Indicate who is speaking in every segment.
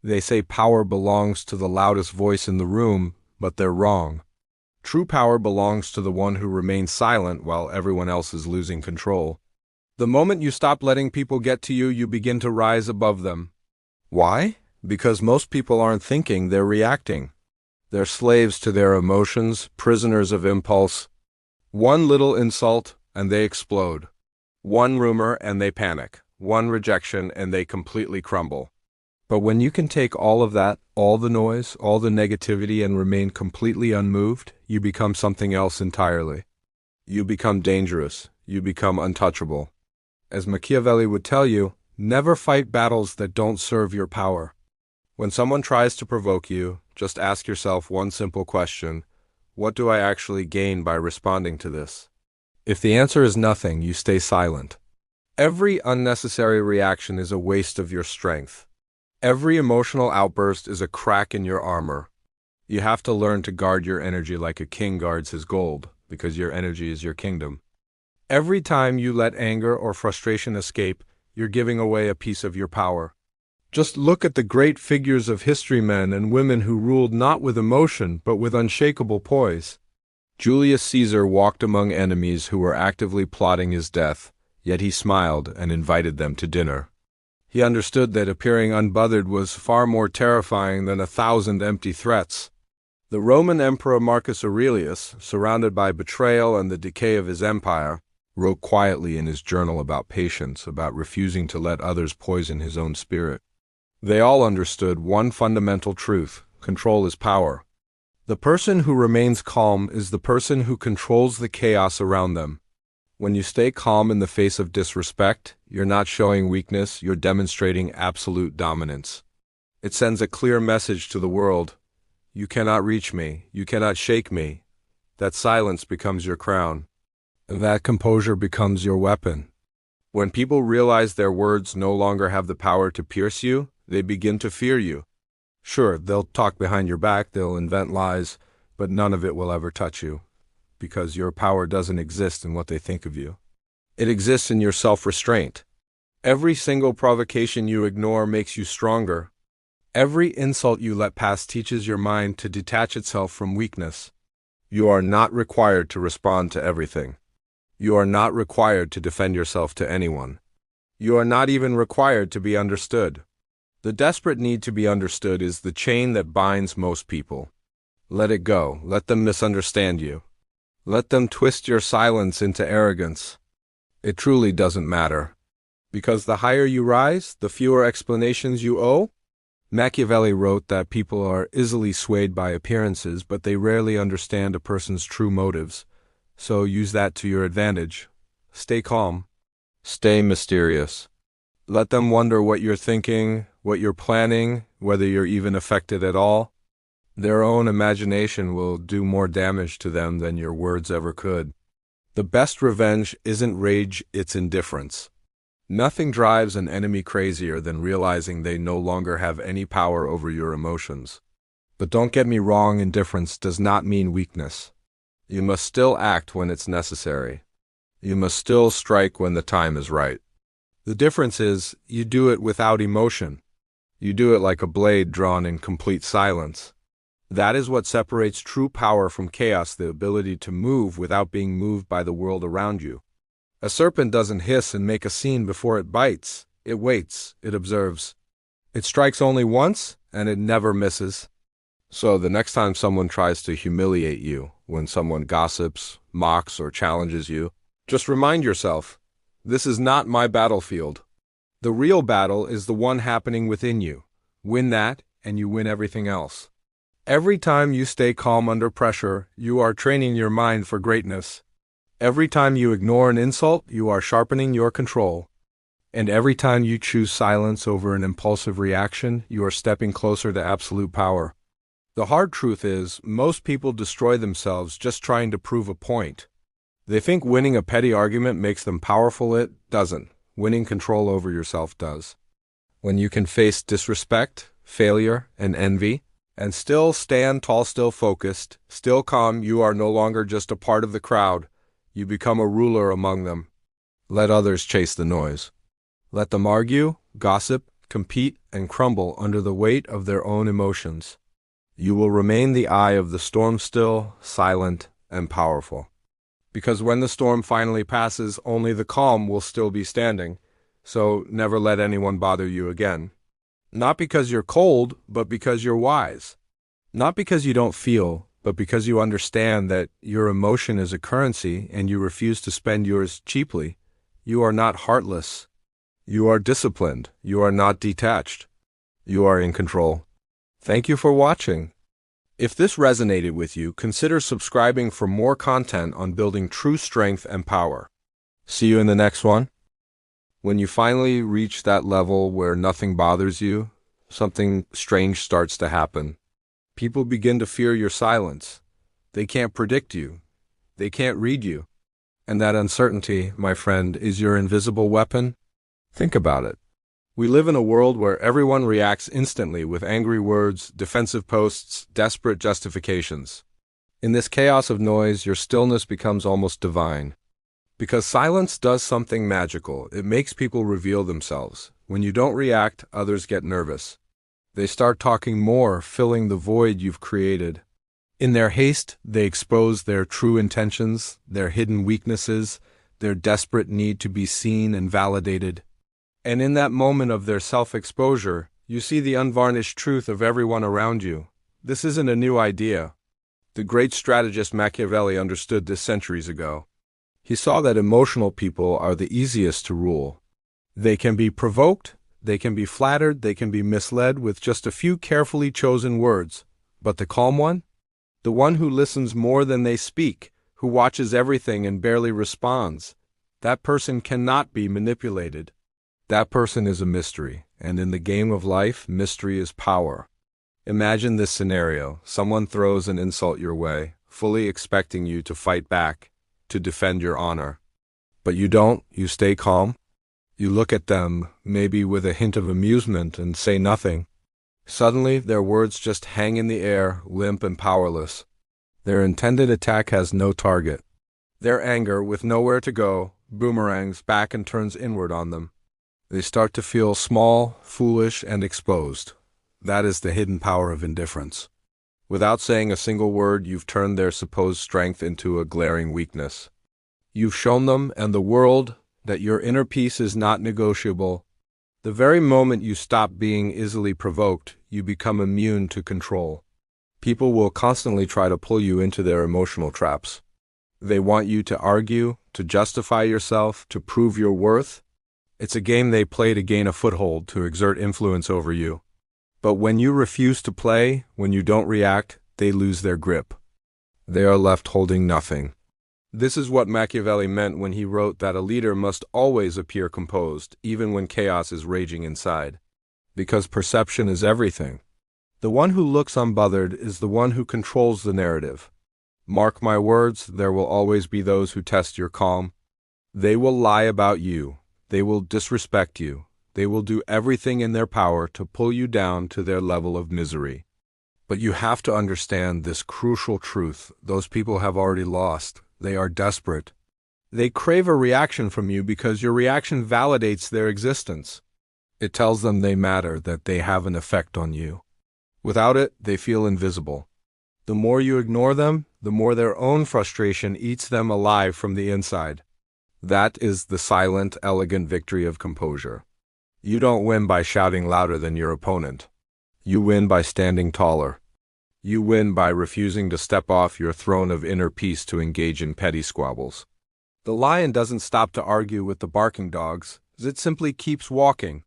Speaker 1: They say power belongs to the loudest voice in the room, but they're wrong. True power belongs to the one who remains silent while everyone else is losing control. The moment you stop letting people get to you, you begin to rise above them. Why? Because most people aren't thinking, they're reacting. They're slaves to their emotions, prisoners of impulse. One little insult, and they explode. One rumor, and they panic. One rejection, and they completely crumble. But when you can take all of that, all the noise, all the negativity, and remain completely unmoved, you become something else entirely. You become dangerous. You become untouchable. As Machiavelli would tell you, never fight battles that don't serve your power. When someone tries to provoke you, just ask yourself one simple question: what do I actually gain by responding to this? If the answer is nothing, you stay silent. Every unnecessary reaction is a waste of your strength. Every emotional outburst is a crack in your armor. You have to learn to guard your energy like a king guards his gold, because your energy is your kingdom. Every time you let anger or frustration escape, you're giving away a piece of your power. Just look at the great figures of history, men and women who ruled not with emotion, but with unshakable poise. Julius Caesar walked among enemies who were actively plotting his death, yet he smiled and invited them to dinner. He understood that appearing unbothered was far more terrifying than 1,000 empty threats. The Roman Emperor Marcus Aurelius, surrounded by betrayal and the decay of his empire, wrote quietly in his journal about patience, about refusing to let others poison his own spirit. They all understood one fundamental truth: control is power. The person who remains calm is the person who controls the chaos around them. When you stay calm in the face of disrespect, you're not showing weakness, you're demonstrating absolute dominance. It sends a clear message to the world: you cannot reach me, you cannot shake me. That silence becomes your crown. That composure becomes your weapon. When people realize their words no longer have the power to pierce you, they begin to fear you. Sure, they'll talk behind your back, they'll invent lies, but none of it will ever touch you, because your power doesn't exist in what they think of you. It exists in your self-restraint. Every single provocation you ignore makes you stronger. Every insult you let pass teaches your mind to detach itself from weakness. You are not required to respond to everything. You are not required to defend yourself to anyone. You are not even required to be understood. The desperate need to be understood is the chain that binds most people. Let it go. Let them misunderstand you. Let them twist your silence into arrogance. It truly doesn't matter. Because the higher you rise, the fewer explanations you owe. Machiavelli wrote that people are easily swayed by appearances, but they rarely understand a person's true motives. So use that to your advantage. Stay calm. Stay mysterious. Let them wonder what you're thinking, what you're planning, whether you're even affected at all. Their own imagination will do more damage to them than your words ever could. The best revenge isn't rage, it's indifference. Nothing drives an enemy crazier than realizing they no longer have any power over your emotions. But don't get me wrong, indifference does not mean weakness. You must still act when it's necessary. You must still strike when the time is right. The difference is, you do it without emotion. You do it like a blade drawn in complete silence. That is what separates true power from chaos, the ability to move without being moved by the world around you. A serpent doesn't hiss and make a scene before it bites. It waits, it observes. It strikes only once, and it never misses. So the next time someone tries to humiliate you, when someone gossips, mocks, or challenges you, just remind yourself, this is not my battlefield. The real battle is the one happening within you. Win that, and you win everything else. Every time you stay calm under pressure, you are training your mind for greatness. Every time you ignore an insult, you are sharpening your control. And every time you choose silence over an impulsive reaction, you are stepping closer to absolute power. The hard truth is, most people destroy themselves just trying to prove a point. They think winning a petty argument makes them powerful. It doesn't. Winning control over yourself does. When you can face disrespect, failure, and envy, and still stand tall, still focused, still calm, you are no longer just a part of the crowd. You become a ruler among them. Let others chase the noise. Let them argue, gossip, compete, and crumble under the weight of their own emotions. You will remain the eye of the storm, still, silent, and powerful. Because when the storm finally passes, only the calm will still be standing, so never let anyone bother you again. Not because you're cold, but because you're wise. Not because you don't feel, but because you understand that your emotion is a currency and you refuse to spend yours cheaply. You are not heartless. You are disciplined. You are not detached. You are in control. Thank you for watching. If this resonated with you, consider subscribing for more content on building true strength and power. See you in the next one. When you finally reach that level where nothing bothers you, something strange starts to happen. People begin to fear your silence. They can't predict you. They can't read you. And that uncertainty, my friend, is your invisible weapon. Think about it. We live in a world where everyone reacts instantly with angry words, defensive posts, desperate justifications. In this chaos of noise, your stillness becomes almost divine. Because silence does something magical. It makes people reveal themselves. When you don't react, others get nervous. They start talking more, filling the void you've created. In their haste, they expose their true intentions, their hidden weaknesses, their desperate need to be seen and validated. And in that moment of their self-exposure, you see the unvarnished truth of everyone around you. This isn't a new idea. The great strategist Machiavelli understood this centuries ago. He saw that emotional people are the easiest to rule. They can be provoked, they can be flattered, they can be misled with just a few carefully chosen words. But the calm one? The one who listens more than they speak, who watches everything and barely responds. That person cannot be manipulated. That person is a mystery, and in the game of life, mystery is power. Imagine this scenario. Someone throws an insult your way, fully expecting you to fight back, to defend your honor. But you don't. You stay calm. You look at them, maybe with a hint of amusement, and say nothing. Suddenly, their words just hang in the air, limp and powerless. Their intended attack has no target. Their anger, with nowhere to go, boomerangs back and turns inward on them. They start to feel small, foolish, and exposed. That is the hidden power of indifference. Without saying a single word, you've turned their supposed strength into a glaring weakness. You've shown them and the world that your inner peace is not negotiable. The very moment you stop being easily provoked, you become immune to control. People will constantly try to pull you into their emotional traps. They want you to argue, to justify yourself, to prove your worth. It's a game they play to gain a foothold, to exert influence over you. But when you refuse to play, when you don't react, they lose their grip. They are left holding nothing. This is what Machiavelli meant when he wrote that a leader must always appear composed, even when chaos is raging inside. Because perception is everything. The one who looks unbothered is the one who controls the narrative. Mark my words, there will always be those who test your calm. They will lie about you. They will disrespect you. They will do everything in their power to pull you down to their level of misery. But you have to understand this crucial truth. Those people have already lost. They are desperate. They crave a reaction from you because your reaction validates their existence. It tells them they matter, that they have an effect on you. Without it, they feel invisible. The more you ignore them, the more their own frustration eats them alive from the inside. That is the silent, elegant victory of composure. You don't win by shouting louder than your opponent. You win by standing taller. You win by refusing to step off your throne of inner peace to engage in petty squabbles. The lion doesn't stop to argue with the barking dogs. It simply keeps walking.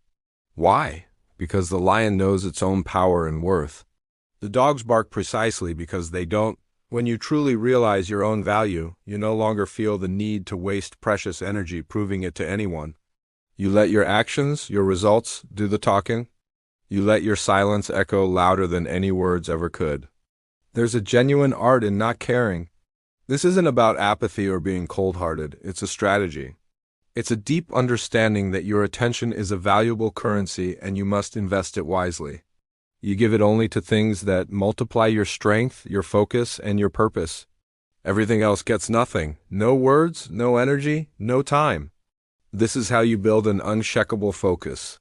Speaker 1: Why? Because the lion knows its own power and worth. The dogs bark precisely because they don't. When you truly realize your own value, you no longer feel the need to waste precious energy proving it to anyone. You let your actions, your results, do the talking. You let your silence echo louder than any words ever could. There's a genuine art in not caring. This isn't about apathy or being cold-hearted. It's a strategy. It's a deep understanding that your attention is a valuable currency and you must invest it wisely. You give it only to things that multiply your strength, your focus, and your purpose. Everything else gets nothing. No words, no energy, no time. This is how you build an unshakable focus.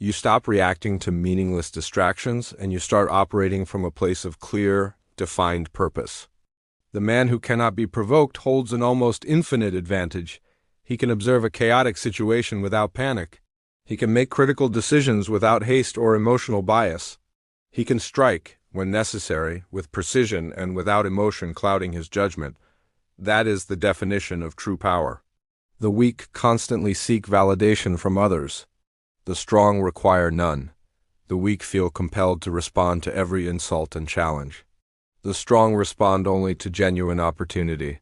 Speaker 1: You stop reacting to meaningless distractions and you start operating from a place of clear, defined purpose. The man who cannot be provoked holds an almost infinite advantage. He can observe a chaotic situation without panic. He can make critical decisions without haste or emotional bias. He can strike, when necessary, with precision and without emotion clouding his judgment. That is the definition of true power. The weak constantly seek validation from others. The strong require none. The weak feel compelled to respond to every insult and challenge. The strong respond only to genuine opportunity.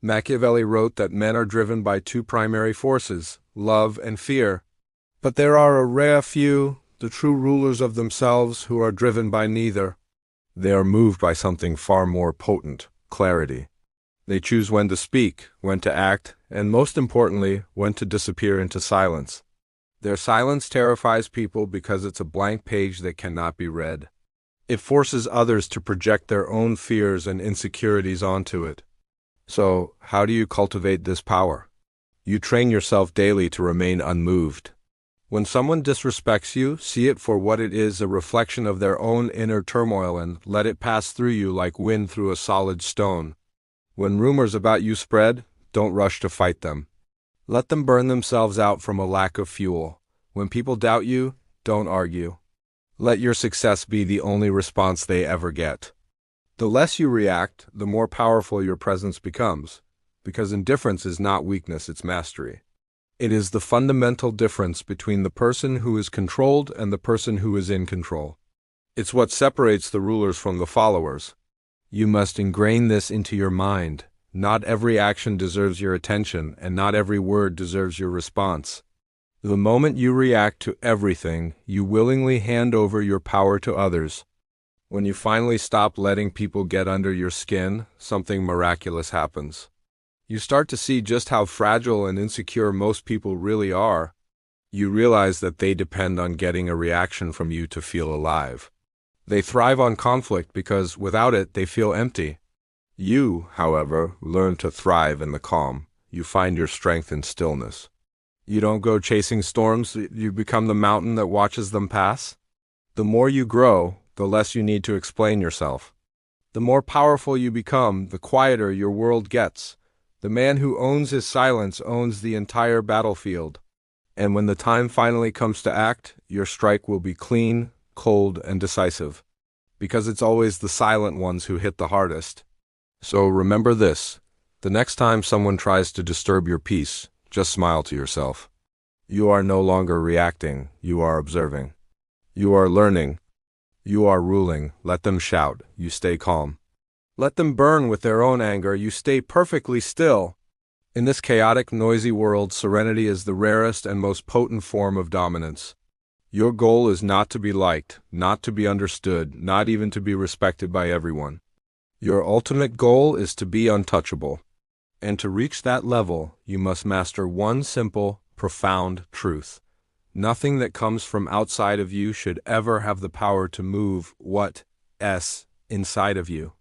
Speaker 1: Machiavelli wrote that men are driven by two primary forces, love and fear. But there are a rare few, the true rulers of themselves, who are driven by neither. They are moved by something far more potent, clarity. They choose when to speak, when to act, and most importantly, when to disappear into silence. Their silence terrifies people because it's a blank page that cannot be read. It forces others to project their own fears and insecurities onto it. So, how do you cultivate this power? You train yourself daily to remain unmoved. When someone disrespects you, see it for what it is, a reflection of their own inner turmoil, and let it pass through you like wind through a solid stone. When rumors about you spread, don't rush to fight them. Let them burn themselves out from a lack of fuel. When people doubt you, don't argue. Let your success be the only response they ever get. The less you react, the more powerful your presence becomes, because indifference is not weakness, it's mastery. It is the fundamental difference between the person who is controlled and the person who is in control. It's what separates the rulers from the followers. You must ingrain this into your mind. Not every action deserves your attention, and not every word deserves your response. The moment you react to everything, you willingly hand over your power to others. When you finally stop letting people get under your skin, something miraculous happens. You start to see just how fragile and insecure most people really are. You realize that they depend on getting a reaction from you to feel alive. They thrive on conflict because without it, they feel empty. You, however, learn to thrive in the calm. You find your strength in stillness. You don't go chasing storms, you become the mountain that watches them pass. The more you grow, the less you need to explain yourself. The more powerful you become, the quieter your world gets. The man who owns his silence owns the entire battlefield. And when the time finally comes to act, your strike will be clean, cold, and decisive. Because it's always the silent ones who hit the hardest. So remember this: the next time someone tries to disturb your peace, just smile to yourself. You are no longer reacting, you are observing. You are learning. You are ruling. Let them shout, you stay calm. Let them burn with their own anger, you stay perfectly still. In this chaotic, noisy world, serenity is the rarest and most potent form of dominance. Your goal is not to be liked, not to be understood, not even to be respected by everyone. Your ultimate goal is to be untouchable. And to reach that level, you must master one simple, profound truth. Nothing that comes from outside of you should ever have the power to move what's inside of you.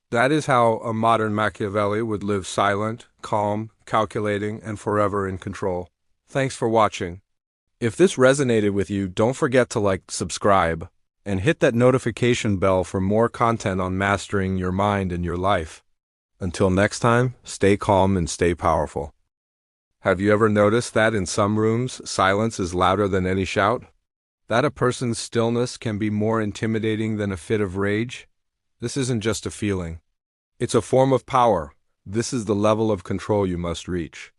Speaker 1: That is how a modern Machiavelli would live: silent, calm, calculating, and forever in control. Thanks for watching. If this resonated with you, don't forget to like, subscribe, and hit that notification bell for more content on mastering your mind and your life. Until next time, stay calm and stay powerful. Have you ever noticed that in some rooms, silence is louder than any shout? That a person's stillness can be more intimidating than a fit of rage? This isn't just a feeling. It's a form of power. This is the level of control you must reach.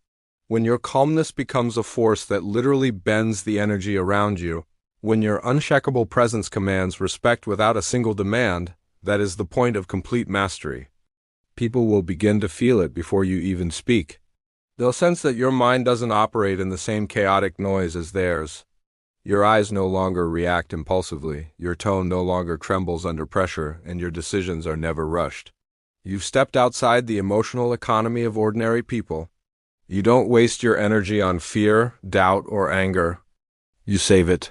Speaker 1: When your calmness becomes a force that literally bends the energy around you, when your unshakable presence commands respect without a single demand, that is the point of complete mastery. People will begin to feel it before you even speak. They'll sense that your mind doesn't operate in the same chaotic noise as theirs. Your eyes no longer react impulsively, your tone no longer trembles under pressure, and your decisions are never rushed. You've stepped outside the emotional economy of ordinary people. You don't waste your energy on fear, doubt, or anger. You save it.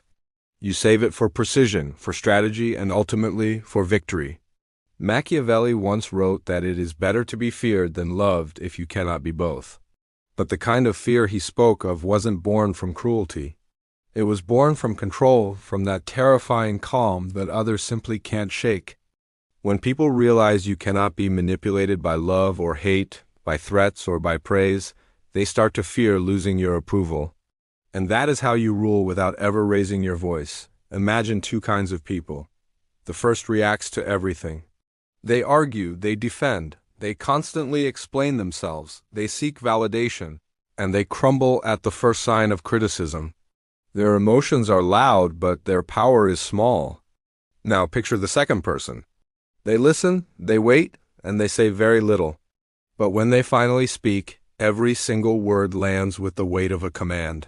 Speaker 1: You save it for precision, for strategy, and ultimately for victory. Machiavelli once wrote that it is better to be feared than loved if you cannot be both. But the kind of fear he spoke of wasn't born from cruelty. It was born from control, from that terrifying calm that others simply can't shake. When people realize you cannot be manipulated by love or hate, by threats or by praise, they start to fear losing your approval. And that is how you rule without ever raising your voice. Imagine two kinds of people. The first reacts to everything. They argue, they defend, they constantly explain themselves, they seek validation, and they crumble at the first sign of criticism. Their emotions are loud, but their power is small. Now picture the second person. They listen, they wait, and they say very little. But when they finally speak, every single word lands with the weight of a command.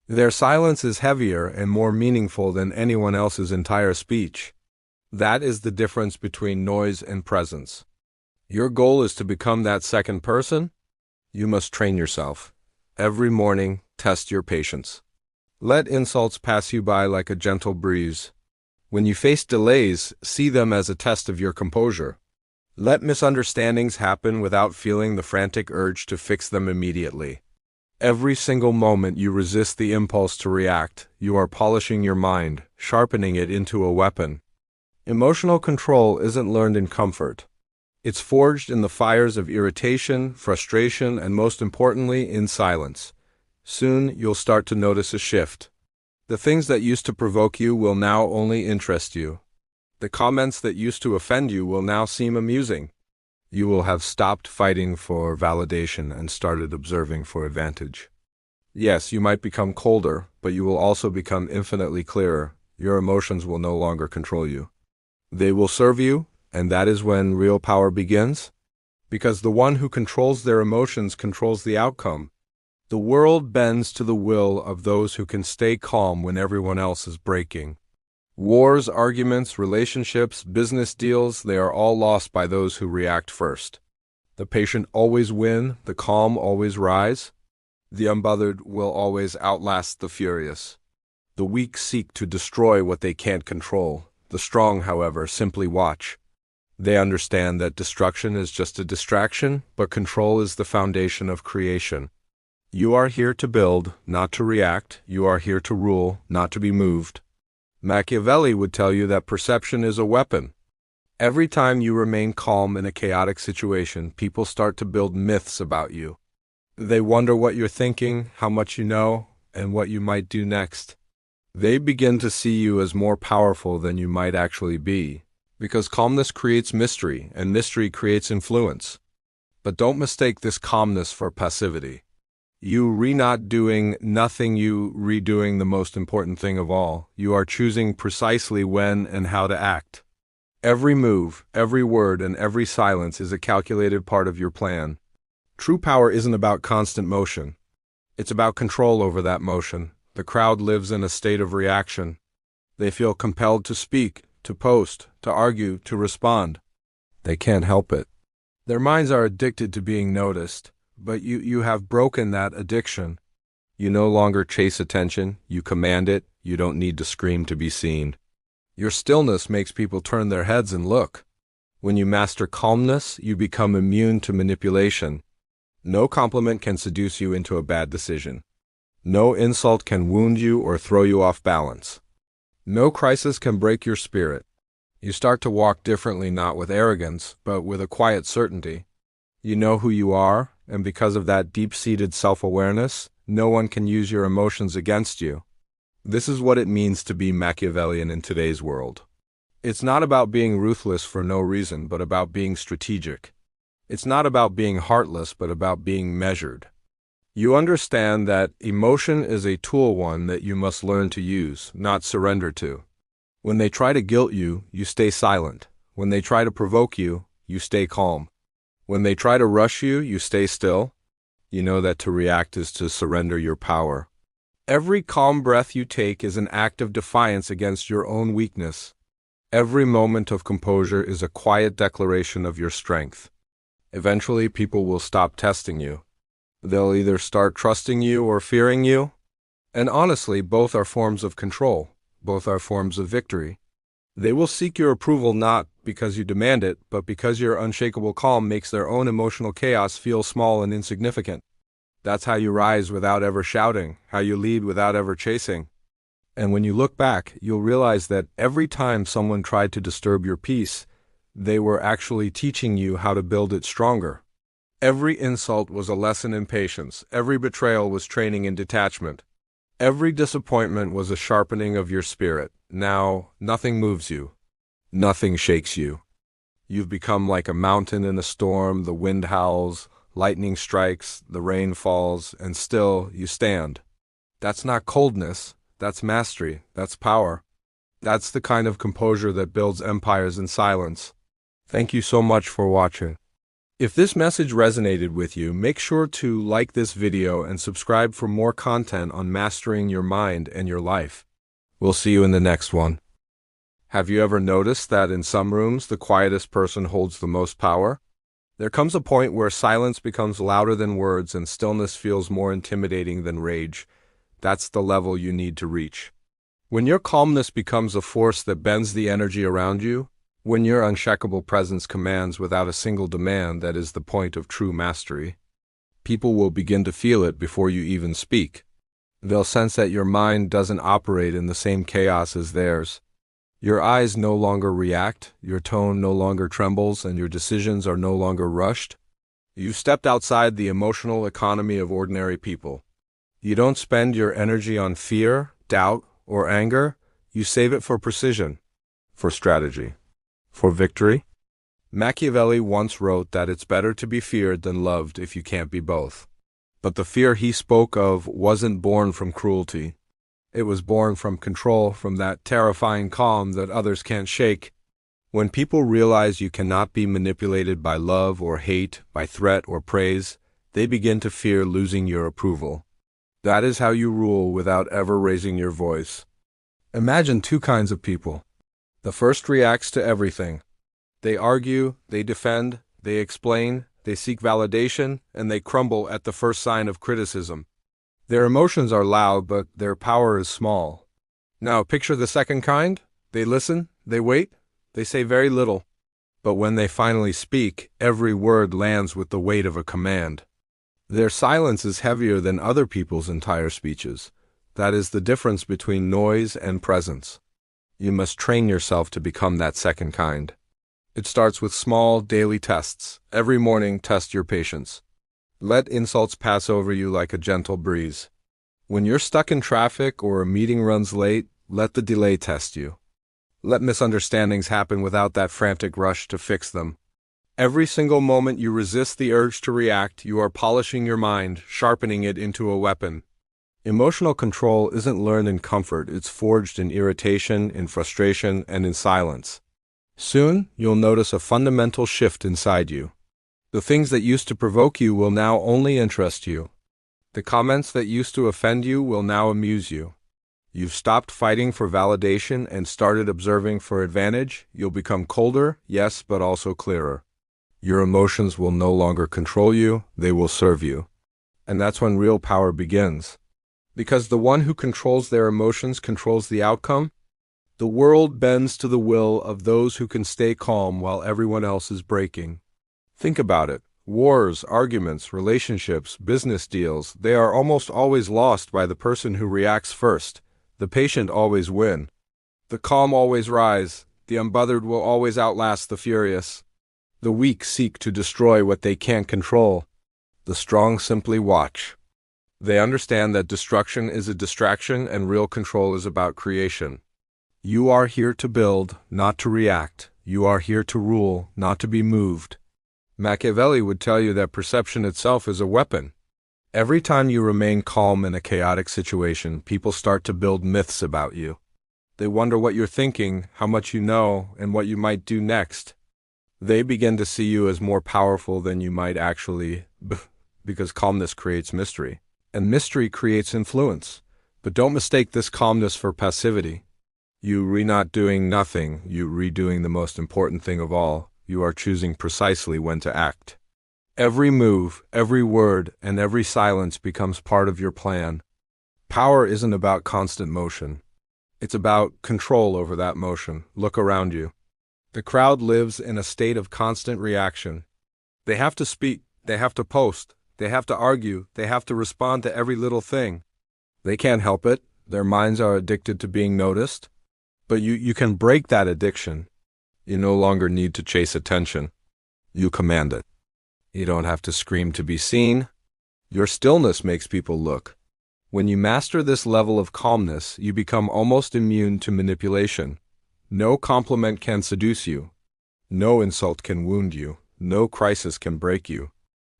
Speaker 1: Their silence is heavier and more meaningful than anyone else's entire speech. That is the difference between noise and presence. Your goal is to become that second person? You must train yourself. Every morning, test your patience. Let insults pass you by like a gentle breeze. When you face delays, see them as a test of your composure. Let misunderstandings happen without feeling the frantic urge to fix them immediately. Every single moment you resist the impulse to react, you are polishing your mind, sharpening it into a weapon. Emotional control isn't learned in comfort. It's forged in the fires of irritation, frustration, and most importantly, in silence. Soon, you'll start to notice a shift. The things that used to provoke you will now only interest you. The comments that used to offend you will now seem amusing. You will have stopped fighting for validation and started observing for advantage. Yes, you might become colder, but you will also become infinitely clearer. Your emotions will no longer control you. They will serve you, and that is when real power begins. Because the one who controls their emotions controls the outcome. The world bends to the will of those who can stay calm when everyone else is breaking. Wars, arguments, relationships, business deals, they are all lost by those who react first. The patient always win, the calm always rise. The unbothered will always outlast the furious. The weak seek to destroy what they can't control. The strong, however, simply watch. They understand that destruction is just a distraction, but control is the foundation of creation. You are here to build, not to react. You are here to rule, not to be moved. Machiavelli would tell you that perception is a weapon. Every time you remain calm in a chaotic situation, people start to build myths about you. They wonder what you're thinking, how much you know, and what you might do next. They begin to see you as more powerful than you might actually be, because calmness creates mystery, and mystery creates influence. But don't mistake this calmness for passivity. You not doing nothing, you redoing the most important thing of all. You are choosing precisely when and how to act. Every move, every word, and every silence is a calculated part of your plan. True power isn't about constant motion. It's about control over that motion. The crowd lives in a state of reaction. They feel compelled to speak, to post, to argue, to respond. They can't help it. Their minds are addicted to being noticed. But you have broken that addiction. You no longer chase attention, you command it, you don't need to scream to be seen. Your stillness makes people turn their heads and look. When you master calmness, you become immune to manipulation. No compliment can seduce you into a bad decision. No insult can wound you or throw you off balance. No crisis can break your spirit. You start to walk differently, not with arrogance, but with a quiet certainty. You know who you are, and because of that deep-seated self-awareness, no one can use your emotions against you. This is what it means to be Machiavellian in today's world. It's not about being ruthless for no reason, but about being strategic. It's not about being heartless, but about being measured. You understand that emotion is a tool, one that you must learn to use, not surrender to. When they try to guilt you, you stay silent. When they try to provoke you, you stay calm. When they try to rush you, you stay still. You know that to react is to surrender your power. Every calm breath you take is an act of defiance against your own weakness. Every moment of composure is a quiet declaration of your strength. Eventually, people will stop testing you. They'll either start trusting you or fearing you. And honestly, both are forms of control. Both are forms of victory. They will seek your approval not because you demand it, but because your unshakable calm makes their own emotional chaos feel small and insignificant. That's how you rise without ever shouting, how you lead without ever chasing. And when you look back, you'll realize that every time someone tried to disturb your peace, they were actually teaching you how to build it stronger. Every insult was a lesson in patience. Every betrayal was training in detachment. Every disappointment was a sharpening of your spirit. Now, nothing moves you. Nothing shakes you. You've become like a mountain in a storm. The wind howls, lightning strikes, the rain falls, and still you stand. That's not coldness. That's mastery. That's power. That's the kind of composure that builds empires in silence. Thank you so much for watching. If this message resonated with you, make sure to like this video and subscribe for more content on mastering your mind and your life. We'll see you in the next one. Have you ever noticed that in some rooms, the quietest person holds the most power? There comes a point where silence becomes louder than words and stillness feels more intimidating than rage. That's the level you need to reach. When your calmness becomes a force that bends the energy around you, when your unshakable presence commands without a single demand, that is the point of true mastery. People will begin to feel it before you even speak. They'll sense that your mind doesn't operate in the same chaos as theirs. Your eyes no longer react, your tone no longer trembles, and your decisions are no longer rushed. You've stepped outside the emotional economy of ordinary people. You don't spend your energy on fear, doubt, or anger. You save it for precision, for strategy, for victory. Machiavelli once wrote that it's better to be feared than loved if you can't be both. But the fear he spoke of wasn't born from cruelty. It was born from control, from that terrifying calm that others can't shake. When people realize you cannot be manipulated by love or hate, by threat or praise, they begin to fear losing your approval. That is how you rule without ever raising your voice. Imagine two kinds of people. The first reacts to everything. They argue, they defend, they explain, they seek validation, and they crumble at the first sign of criticism. Their emotions are loud, but their power is small. Now picture the second kind. They listen, they wait, they say very little. But when they finally speak, every word lands with the weight of a command. Their silence is heavier than other people's entire speeches. That is the difference between noise and presence. You must train yourself to become that second kind. It starts with small, daily tests. Every morning, test your patience. Let insults pass over you like a gentle breeze. When you're stuck in traffic or a meeting runs late, let the delay test you. Let misunderstandings happen without that frantic rush to fix them. Every single moment you resist the urge to react, you are polishing your mind, sharpening it into a weapon. Emotional control isn't learned in comfort, it's forged in irritation, in frustration, and in silence. Soon, you'll notice a fundamental shift inside you. The things that used to provoke you will now only interest you. The comments that used to offend you will now amuse you. You've stopped fighting for validation and started observing for advantage. You'll become colder, yes, but also clearer. Your emotions will no longer control you, they will serve you. And that's when real power begins. Because the one who controls their emotions controls the outcome. The world bends to the will of those who can stay calm while everyone else is breaking. Think about it. Wars, arguments, relationships, business deals, they are almost always lost by the person who reacts first. The patient always win. The calm always rise. The unbothered will always outlast the furious. The weak seek to destroy what they can't control. The strong simply watch. They understand that destruction is a distraction and real control is about creation. You are here to build, not to react. You are here to rule, not to be moved. Machiavelli would tell you that perception itself is a weapon. Every time you remain calm in a chaotic situation, people start to build myths about you. They wonder what you're thinking, how much you know, and what you might do next. They begin to see you as more powerful than you might actually, because calmness creates mystery. And mystery creates influence. But don't mistake this calmness for passivity. You not doing nothing, you redoing the most important thing of all. You are choosing precisely when to act. Every move, every word, and every silence becomes part of your plan. Power isn't about constant motion. It's about control over that motion. Look around you. The crowd lives in a state of constant reaction. They have to speak, they have to post, they have to argue, they have to respond to every little thing. They can't help it. Their minds are addicted to being noticed, but you can break that addiction. You no longer need to chase attention. You command it. You don't have to scream to be seen. Your stillness makes people look. When you master this level of calmness, you become almost immune to manipulation. No compliment can seduce you. No insult can wound you. No crisis can break you.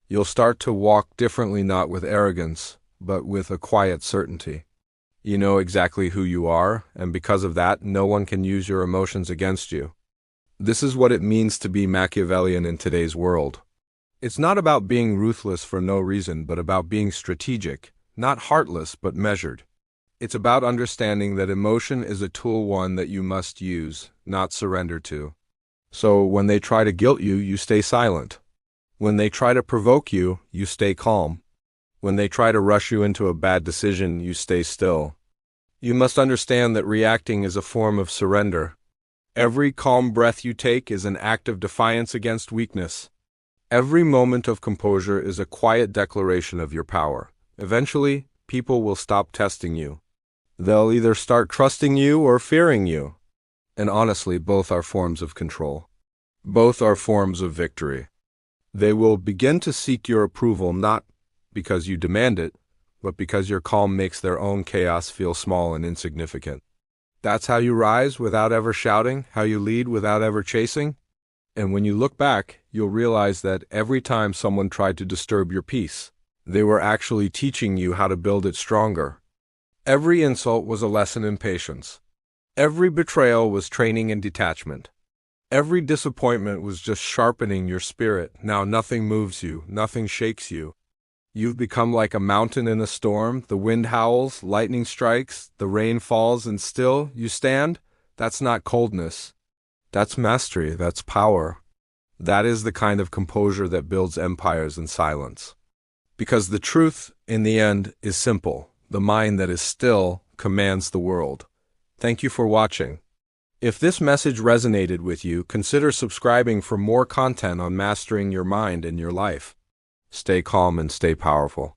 Speaker 1: You'll start to walk differently, not with arrogance, but with a quiet certainty. You know exactly who you are, and because of that, no one can use your emotions against you. This is what it means to be Machiavellian in today's world. It's not about being ruthless for no reason, but about being strategic, not heartless, but measured. It's about understanding that emotion is a tool, one that you must use, not surrender to. So when they try to guilt you, you stay silent. When they try to provoke you, you stay calm. When they try to rush you into a bad decision, you stay still. You must understand that reacting is a form of surrender. Every calm breath you take is an act of defiance against weakness. Every moment of composure is a quiet declaration of your power. Eventually, people will stop testing you. They'll either start trusting you or fearing you. And honestly, both are forms of control. Both are forms of victory. They will begin to seek your approval not because you demand it, but because your calm makes their own chaos feel small and insignificant. That's how you rise without ever shouting, how you lead without ever chasing. And when you look back, you'll realize that every time someone tried to disturb your peace, they were actually teaching you how to build it stronger. Every insult was a lesson in patience. Every betrayal was training in detachment. Every disappointment was just sharpening your spirit. Now nothing moves you, nothing shakes you. You've become like a mountain in a storm. The wind howls, lightning strikes, the rain falls, and still you stand. That's not coldness. That's mastery, that's power. That is the kind of composure that builds empires in silence. Because the truth, in the end, is simple. The mind that is still commands the world. Thank you for watching. If this message resonated with you, consider subscribing for more content on mastering your mind and your life. Stay calm and stay powerful.